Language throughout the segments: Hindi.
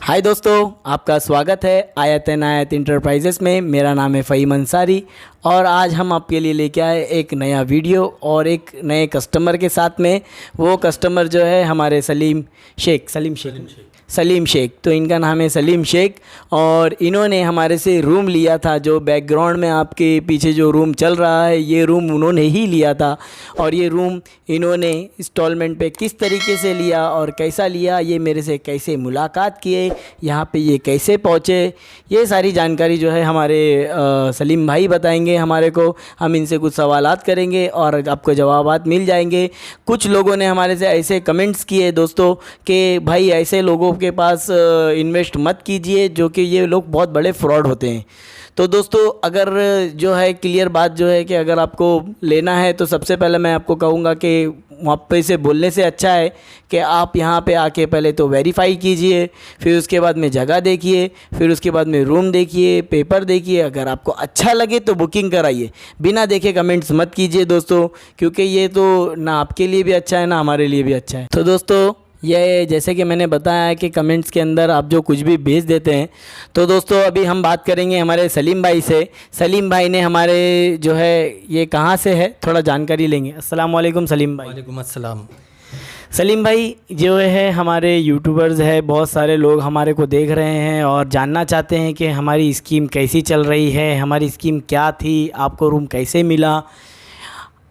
हाय दोस्तों, आपका स्वागत है आयत इनायत इंटरप्राइजेस में। मेरा नाम है फ़हीम अंसारी और आज हम आपके लिए लेके आए एक नया वीडियो और एक नए कस्टमर के साथ में। वो कस्टमर जो है हमारे सलीम शेख। तो इनका नाम है सलीम शेख और इन्होंने हमारे से रूम लिया था। जो बैकग्राउंड में आपके पीछे जो रूम चल रहा है, ये रूम उन्होंने ही लिया था। और ये रूम इन्होंने इंस्टॉलमेंट पे किस तरीके से लिया और कैसा लिया, ये मेरे से कैसे मुलाकात किए, यहाँ पे ये कैसे पहुँचे, ये सारी जानकारी जो है हमारे सलीम भाई बताएंगे हमारे को। हम इनसे कुछ सवालात करेंगे और आपको जवाबात मिल जाएंगे। कुछ लोगों ने हमारे से ऐसे कमेंट्स किए दोस्तों कि भाई ऐसे लोगों के पास इन्वेस्ट मत कीजिए, जो कि ये लोग बहुत बड़े फ्रॉड होते हैं। तो दोस्तों, अगर जो है क्लियर बात जो है कि अगर आपको लेना है तो सबसे पहले मैं आपको कहूँगा कि वहाँ पे से बोलने से अच्छा है कि आप यहाँ पे आके पहले तो वेरीफाई कीजिए, फिर उसके बाद में जगह देखिए, फिर उसके बाद में रूम देखिए, पेपर देखिए। अगर आपको अच्छा लगे तो बुकिंग कराइए, बिना देखे कमेंट्स मत कीजिए दोस्तों, क्योंकि ये तो ना आपके लिए भी अच्छा है ना हमारे लिए भी अच्छा है। तो दोस्तों, ये जैसे कि मैंने बताया कि कमेंट्स के अंदर आप जो कुछ भी भेज देते हैं। तो दोस्तों, अभी हम बात करेंगे हमारे सलीम भाई से। सलीम भाई ने हमारे जो है ये कहाँ से है थोड़ा जानकारी लेंगे। अस्सलाम वालेकुम सलीम भाई। वालेकुम अस्सलाम। सलीम भाई जो है हमारे यूट्यूबर्स है, बहुत सारे लोग हमारे को देख रहे हैं और जानना चाहते हैं कि हमारी स्कीम कैसी चल रही है, हमारी स्कीम क्या थी, आपको रूम कैसे मिला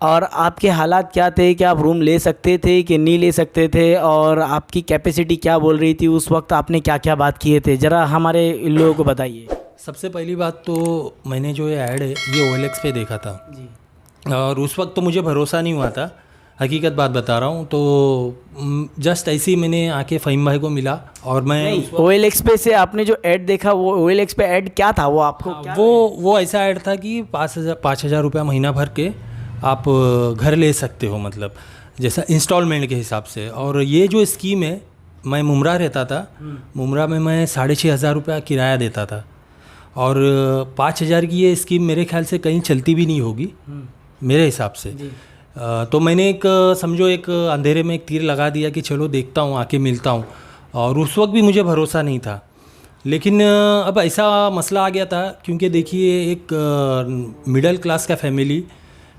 और आपके हालात क्या थे कि आप रूम ले सकते थे कि नहीं ले सकते थे, और आपकी कैपेसिटी क्या बोल रही थी उस वक्त, आपने क्या क्या बात किए थे, ज़रा हमारे लोगों को बताइए। सबसे पहली बात तो मैंने जो ये ऐड है ये OLX पे देखा था जी। और उस वक्त तो मुझे भरोसा नहीं हुआ था, हकीकत बात बता रहा हूँ। तो जस्ट ऐसे ही मैंने आके फ़हीम भाई को मिला और मैं OLX पे से आपने जो ऐड देखा, वो OLX पे ऐड क्या था, वो आपको क्या वो ऐसा ऐड था कि 5,000 रुपया महीना भर के आप घर ले सकते हो, मतलब जैसा इंस्टॉलमेंट के हिसाब से। और ये जो स्कीम है, मैं मुमरा रहता था, मुमरा में मैं 6,500 रुपया किराया देता था और 5,000 की ये स्कीम मेरे ख्याल से कहीं चलती भी नहीं होगी मेरे हिसाब से। तो मैंने समझो एक अंधेरे में एक तीर लगा दिया कि चलो देखता हूँ, आके मिलता हूँ। और उस वक्त भी मुझे भरोसा नहीं था, लेकिन अब ऐसा मसला आ गया था क्योंकि देखिए एक मिडिल क्लास का फैमिली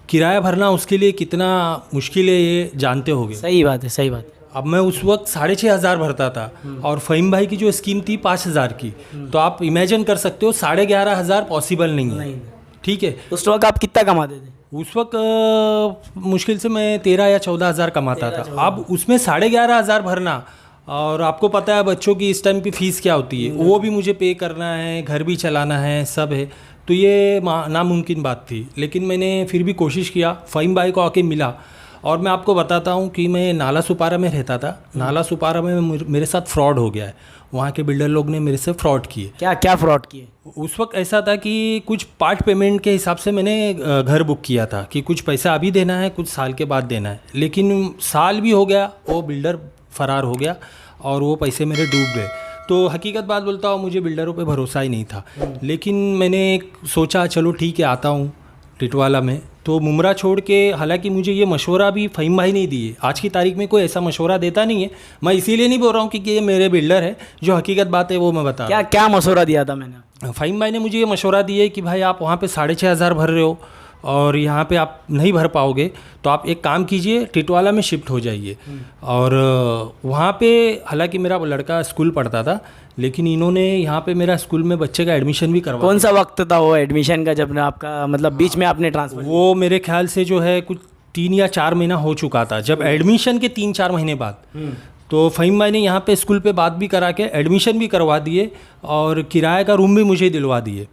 किराया भरना उसके लिए कितना मुश्किल है ये जानते होगे। सही बात है, सही बात है। अब मैं उस वक्त 6,500 भरता था और फ़हीम भाई की जो स्कीम थी 5,000 की। तो आप इमेजिन कर सकते हो 11,500 पॉसिबल नहीं है। ठीक है, उस वक्त आप कितना कमाते थे? उस वक्त मुश्किल से मैं 13 या 14,000 कमाता था। अब उसमें 11,500 भरना, और आपको पता है बच्चों की इस टाइम की फ़ीस क्या होती है, वो भी मुझे पे करना है, घर भी चलाना है, सब है। तो ये नामुमकिन बात थी, लेकिन मैंने फिर भी कोशिश किया, फ़हीम भाई को आके मिला। और मैं आपको बताता हूँ कि मैं नाला सुपारा में रहता था। नाला सुपारा में मेरे साथ फ्रॉड हो गया है। वहाँ के बिल्डर लोग ने मेरे से फ्रॉड किए। क्या क्या फ्रॉड किए? उस वक्त ऐसा था कि कुछ पार्ट पेमेंट के हिसाब से मैंने घर बुक किया था कि कुछ पैसा अभी देना है, कुछ साल के बाद देना है। लेकिन साल भी हो गया, वो बिल्डर फ़रार हो गया और वो पैसे मेरे डूब गए। तो हकीकत बात बोलता हूँ, मुझे बिल्डरों पे भरोसा ही नहीं था। लेकिन मैंने सोचा चलो ठीक है, आता हूँ टिटवाला में। तो मुमरा छोड़ के, हालांकि मुझे ये मशवरा भी फ़हीम भाई नहीं दिए। आज की तारीख में कोई ऐसा मशवरा देता नहीं है। मैं इसीलिए नहीं बोल रहा हूँ कि ये मेरे बिल्डर है, जो हकीकत बात है वो मैं बता रहा हूँ। क्या मशवरा दिया था मैंने? फ़हीम भाई ने मुझे ये मशवरा दिया कि भाई आप वहाँ पे 6,500 भर रहे हो और यहाँ पे आप नहीं भर पाओगे, तो आप एक काम कीजिए, टिटवाला में शिफ्ट हो जाइए। और वहाँ पे हालांकि मेरा लड़का स्कूल पढ़ता था, लेकिन इन्होंने यहाँ पे मेरा स्कूल में बच्चे का एडमिशन भी करवाया। कौन सा वक्त था वो एडमिशन का, जब ने आपका मतलब बीच में आपने ट्रांसफ़र? वो मेरे ख्याल से जो है कुछ 3 या 4 महीना हो चुका था, जब एडमिशन के 3-4 महीने बाद। तो फ़हीम भाई ने यहाँ पे स्कूल पे बात भी करा के एडमिशन भी करवा दिए और किराए का रूम भी मुझे दिलवा दिए।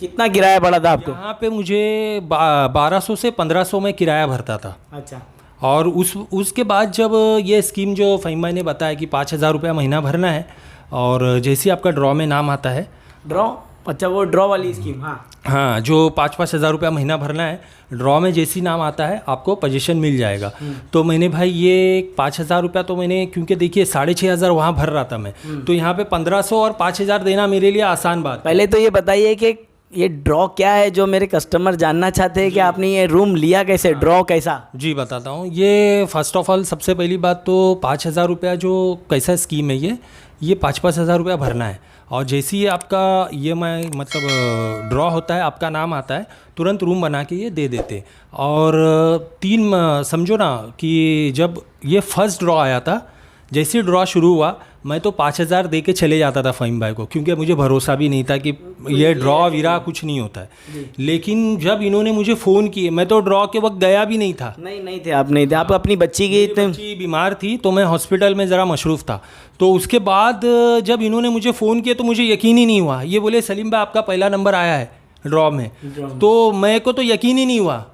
कितना किराया पड़ा था आपको? यहाँ पे मुझे 1200 से 1500 में किराया भरता था। अच्छा। और उसके बाद जब ये स्कीम जो फ़हीम भाई ने बताया कि 5,000 रुपया महीना भरना है और जैसे आपका ड्रॉ में नाम आता है, ड्रॉ, अच्छा वो ड्रॉ वाली स्कीम। हाँ, जो 5,000 रुपया महीना भरना है, ड्रॉ में जैसी नाम आता है आपको पोजीशन मिल जाएगा। तो मैंने भाई ये 5,000 रुपया तो मैंने, क्योंकि देखिए 6,500 वहाँ भर रहा था मैं, तो यहाँ पे 1,500 और 5,000 देना मेरे लिए आसान बात। पहले तो ये बताइए कि ये ड्रॉ क्या है, जो मेरे कस्टमर जानना चाहते हैं कि आपने ये रूम लिया कैसे, ड्रॉ कैसा? जी बताता हूँ। ये फर्स्ट ऑफ ऑल सबसे पहली बात तो 5,000 रुपया जो कैसा स्कीम है, ये 5-5 हज़ार रुपया भरना है, और जैसे ही आपका EMI मतलब ड्रॉ होता है, आपका नाम आता है, तुरंत रूम बना के ये दे देते। और समझो ना कि जब ये फर्स्ट ड्रॉ आया था, जैसे ड्रॉ शुरू हुआ, मैं तो 5,000 दे के चले जाता था फ़हीम भाई को, क्योंकि मुझे भरोसा भी नहीं था कि ये ड्रॉ वीरा कुछ नहीं होता है। लेकिन जब इन्होंने मुझे फ़ोन किए, मैं तो ड्रॉ के वक्त गया भी नहीं था। नहीं थे आप, नहीं थे आप, अपनी बच्ची की बच्ची बीमार थी तो मैं हॉस्पिटल में ज़रा मशरूफ़ था। तो उसके बाद जब इन्होंने मुझे फ़ोन किया तो मुझे यकीन ही नहीं हुआ। ये बोले सलीम भाई आपका पहला नंबर आया है ड्रॉ में, तो मेरे को तो यकीन ही नहीं हुआ।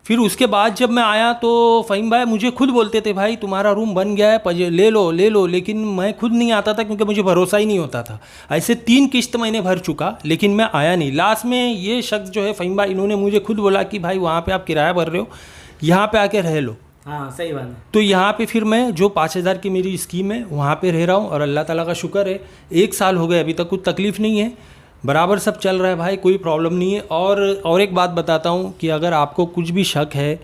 फिर उसके बाद जब मैं आया तो फ़हीम भाई मुझे खुद बोलते थे भाई तुम्हारा रूम बन गया है, ले लो, लेकिन मैं खुद नहीं आता था क्योंकि मुझे भरोसा ही नहीं होता था। ऐसे 3 किस्त मैंने भर चुका, लेकिन मैं आया नहीं। लास्ट में ये शख्स जो है फ़हीम भाई, इन्होंने मुझे खुद बोला कि भाई वहाँ पे आप किराया भर रहे हो, यहाँ पे आके रह लो। हाँ सही बात है। तो यहाँ पे फिर मैं जो 5,000 की मेरी स्कीम है वहाँ पे रह रहा हूँ, और अल्लाह ताला का शुक्र है 1 साल हो गए, अभी तक कुछ तकलीफ़ नहीं है, बराबर सब चल रहा है भाई, कोई प्रॉब्लम नहीं है। और एक बात बताता हूँ कि अगर आपको कुछ भी शक है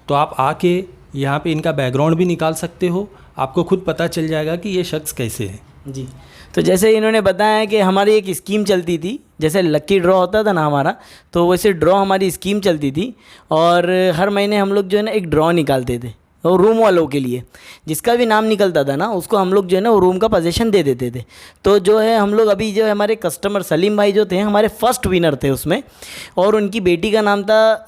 तो आप आके यहाँ पे इनका बैकग्राउंड भी निकाल सकते हो, आपको खुद पता चल जाएगा कि ये शख्स कैसे है। जी, तो जैसे इन्होंने बताया कि हमारी एक स्कीम चलती थी, जैसे लक्की ड्रॉ होता था ना हमारा, तो वैसे ड्रॉ हमारी स्कीम चलती थी, और हर महीने हम लोग जो है ना एक ड्रॉ निकालते थे, और रूम वालों के लिए जिसका भी नाम निकलता था ना उसको हम लोग जो है ना वो रूम का पोजीशन दे देते थे। तो जो है हम लोग अभी जो है हमारे कस्टमर सलीम भाई जो थे हमारे फर्स्ट विनर थे उसमें, और उनकी बेटी का नाम था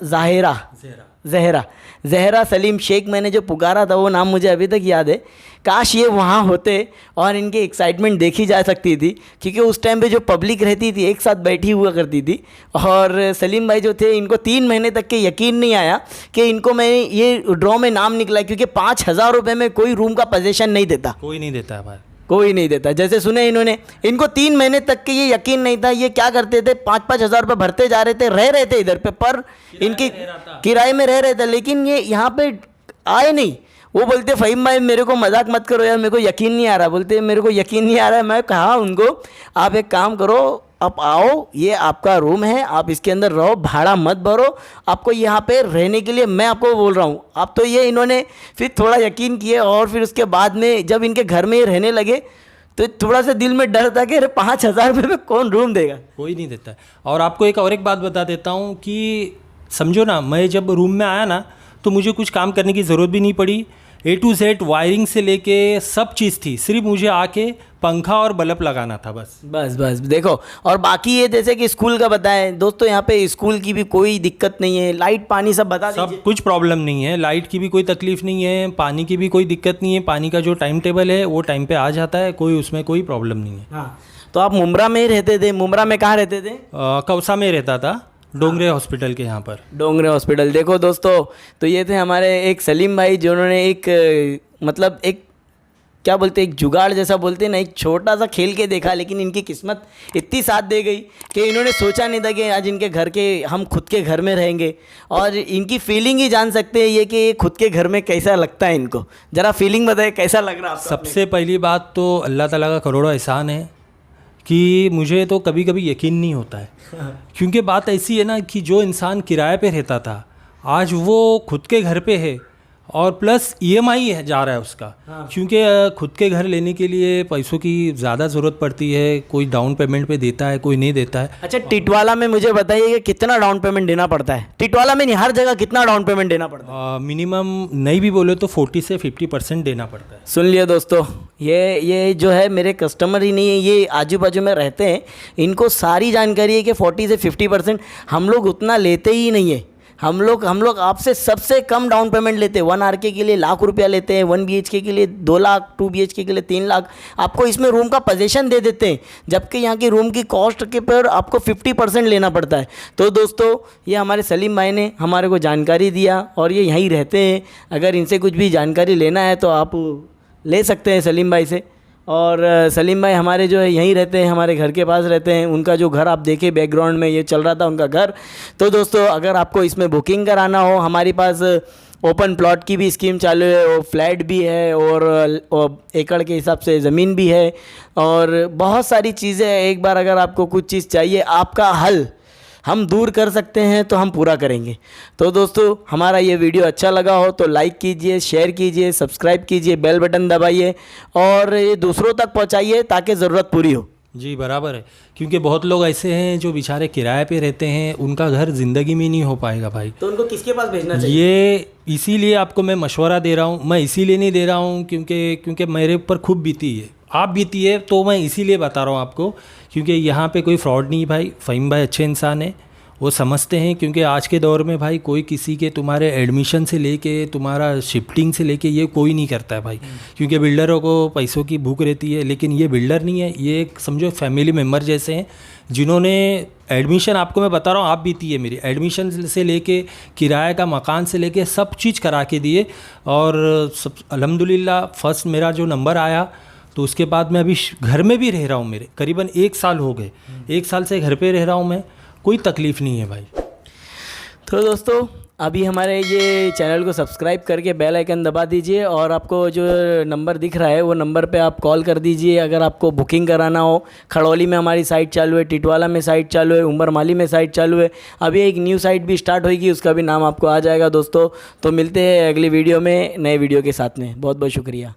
ज़हरा सलीम शेख। मैंने जो पुकारा था वो नाम मुझे अभी तक याद है। काश ये वहाँ होते और इनकी एक्साइटमेंट देखी जा सकती थी, क्योंकि उस टाइम पे जो पब्लिक रहती थी एक साथ बैठी हुआ करती थी। और सलीम भाई जो थे इनको 3 महीने तक के यकीन नहीं आया कि इनको मैं ये ड्रॉ में नाम निकला, क्योंकि 5,000 रुपये में कोई रूम का पोजीशन नहीं देता, कोई नहीं देता है भाई, कोई नहीं देता। जैसे सुने इन्होंने, इनको 3 महीने तक के ये यकीन नहीं था। ये क्या करते थे, 5-5 हज़ार रुपये भरते जा रहे थे, रह रहे थे इधर पे, पर इनकी किराए में रह रहे थे, लेकिन ये यहाँ पे आए नहीं। वो बोलते फ़हीम भाई मेरे को मजाक मत करो यार, मेरे को यकीन नहीं आ रहा। बोलते मेरे को यकीन नहीं आ रहा है। मैं कहा उनको आप एक काम करो, आप आओ, ये आपका रूम है, आप इसके अंदर रहो, भाड़ा मत भरो, आपको यहाँ पे रहने के लिए मैं आपको बोल रहा हूँ। अब तो ये इन्होंने फिर थोड़ा यकीन किए, और फिर उसके बाद में जब इनके घर में ये रहने लगे तो थोड़ा सा दिल में डर था कि अरे 5,000 रुपये में कौन रूम देगा, कोई नहीं देता है। और आपको एक बात बता देता हूँ कि समझो ना, मैं जब रूम में आया ना तो मुझे कुछ काम करने की ज़रूरत भी नहीं पड़ी। A to Z वायरिंग से लेके सब चीज़ थी, सिर्फ मुझे आके पंखा और बल्ब लगाना था बस। देखो, और बाकी ये जैसे कि स्कूल का बताएं दोस्तों, यहाँ पे स्कूल की भी कोई दिक्कत नहीं है, लाइट पानी सब बता दीजिए। सब कुछ प्रॉब्लम नहीं है, लाइट की भी कोई तकलीफ नहीं है, पानी की भी कोई दिक्कत नहीं है, पानी का जो टाइम टेबल है वो टाइम पे आ जाता है, कोई उसमें कोई प्रॉब्लम नहीं है। हाँ, तो आप मुम्बरा में ही रहते थे? मुम्बरा में कहाँ रहते थे? कौसा में रहता था, डोंगरे हॉस्पिटल के यहाँ पर। डोंगरे हॉस्पिटल। देखो दोस्तों, तो ये थे हमारे एक सलीम भाई जिन्होंने एक मतलब एक क्या बोलते हैं, एक जुगाड़ जैसा बोलते हैं ना, एक छोटा सा खेल के देखा, लेकिन इनकी किस्मत इतनी साथ दे गई कि इन्होंने सोचा नहीं था कि आज इनके घर के, हम खुद के घर में रहेंगे। और इनकी फीलिंग ही जान सकते हैं ये कि खुद के घर में कैसा लगता है इनको। ज़रा फीलिंग बताए कैसा लग रहा है आपको? सबसे पहली बात तो अल्लाह ताला का करोड़ों एहसान है कि मुझे तो कभी कभी यकीन नहीं होता है, क्योंकि बात ऐसी है ना कि जो इंसान किराए पे रहता था आज वो खुद के घर पे है, और प्लस EMI है जा रहा है उसका। हाँ। क्योंकि खुद के घर लेने के लिए पैसों की ज़्यादा ज़रूरत पड़ती है, कोई डाउन पेमेंट पे देता है, कोई नहीं देता है। अच्छा, टिटवाला में मुझे बताइए कि कितना डाउन पेमेंट देना पड़ता है? टिटवाला में नहीं, हर जगह कितना डाउन पेमेंट देना पड़ता है? मिनिमम नहीं भी बोले तो 40 से 50% देना पड़ता है। सुन लिया दोस्तों, ये जो है मेरे कस्टमर ही नहीं है, ये आजू बाजू में रहते हैं, इनको सारी जानकारी है कि 40 से 50% हम लोग उतना लेते ही नहीं है। हम लोग आपसे सबसे कम डाउन पेमेंट लेते हैं। 1 RK के लिए लाख रुपया लेते हैं, 1 BHK के लिए 2 लाख, 2 BHK के लिए 3 लाख। आपको इसमें रूम का पोजीशन दे देते हैं, जबकि यहाँ की रूम की कॉस्ट के पर आपको 50% लेना पड़ता है। तो दोस्तों, ये हमारे सलीम भाई ने हमारे को जानकारी दिया, और ये यहीं रहते हैं। अगर इनसे कुछ भी जानकारी लेना है तो आप ले सकते हैं सलीम भाई से। और सलीम भाई हमारे जो है यहीं रहते हैं, हमारे घर के पास रहते हैं। उनका जो घर आप देखें बैकग्राउंड में ये चल रहा था उनका घर। तो दोस्तों, अगर आपको इसमें बुकिंग कराना हो, हमारे पास ओपन प्लॉट की भी स्कीम चालू है, और फ्लैट भी है, और एकड़ के हिसाब से ज़मीन भी है, और बहुत सारी चीज़ें हैं। एक बार अगर आपको कुछ चीज़ चाहिए, आपका हल हम दूर कर सकते हैं तो हम पूरा करेंगे। तो दोस्तों, हमारा ये वीडियो अच्छा लगा हो तो लाइक कीजिए, शेयर कीजिए, सब्सक्राइब कीजिए, बेल बटन दबाइए और ये दूसरों तक पहुंचाइए ताकि ज़रूरत पूरी हो। जी बराबर है, क्योंकि बहुत लोग ऐसे हैं जो बेचारे किराए पे रहते हैं, उनका घर ज़िंदगी में नहीं हो पाएगा भाई। तो उनको किसके पास भेजना चाहिए? ये इसीलिए आपको मैं मशवरा दे रहा हूँ। मैं इसीलिए नहीं दे रहा हूँ क्योंकि मेरे ऊपर खूब बीती है, आप बीती है, तो मैं इसीलिए बता रहा हूँ आपको, क्योंकि यहाँ पे कोई फ्रॉड नहीं भाई। फ़हीम भाई अच्छे इंसान है, वो समझते हैं, क्योंकि आज के दौर में भाई कोई किसी के तुम्हारे एडमिशन से लेके तुम्हारा शिफ्टिंग से लेके ये कोई नहीं करता है भाई, क्योंकि बिल्डरों को पैसों की भूख रहती है। लेकिन ये बिल्डर नहीं है, ये एक समझो फैमिली मेम्बर जैसे हैं, जिन्होंने एडमिशन, आपको मैं बता रहा हूँ, आप बीती है मेरी, एडमिशन से लेके किराए का मकान से लेके सब चीज़ करा के दिए। और सब अल्हम्दुलिल्लाह फर्स्ट मेरा जो नंबर आया, तो उसके बाद मैं अभी घर में भी रह रहा हूँ, मेरे करीबन 1 साल हो गए, 1 साल से घर पे रह रहा हूँ मैं, कोई तकलीफ़ नहीं है भाई। तो दोस्तों, अभी हमारे ये चैनल को सब्सक्राइब करके बेल आइकन दबा दीजिए और आपको जो नंबर दिख रहा है वो नंबर पे आप कॉल कर दीजिए अगर आपको बुकिंग कराना हो। खड़ौली में हमारी साइट चालू है, टिटवाला में साइट चालू है, उमरमाली में साइट चालू है। अभी एक न्यू साइट भी स्टार्ट होगी, उसका भी नाम आपको आ जाएगा दोस्तों। तो मिलते हैं अगली वीडियो में नए वीडियो के साथ में। बहुत बहुत शुक्रिया।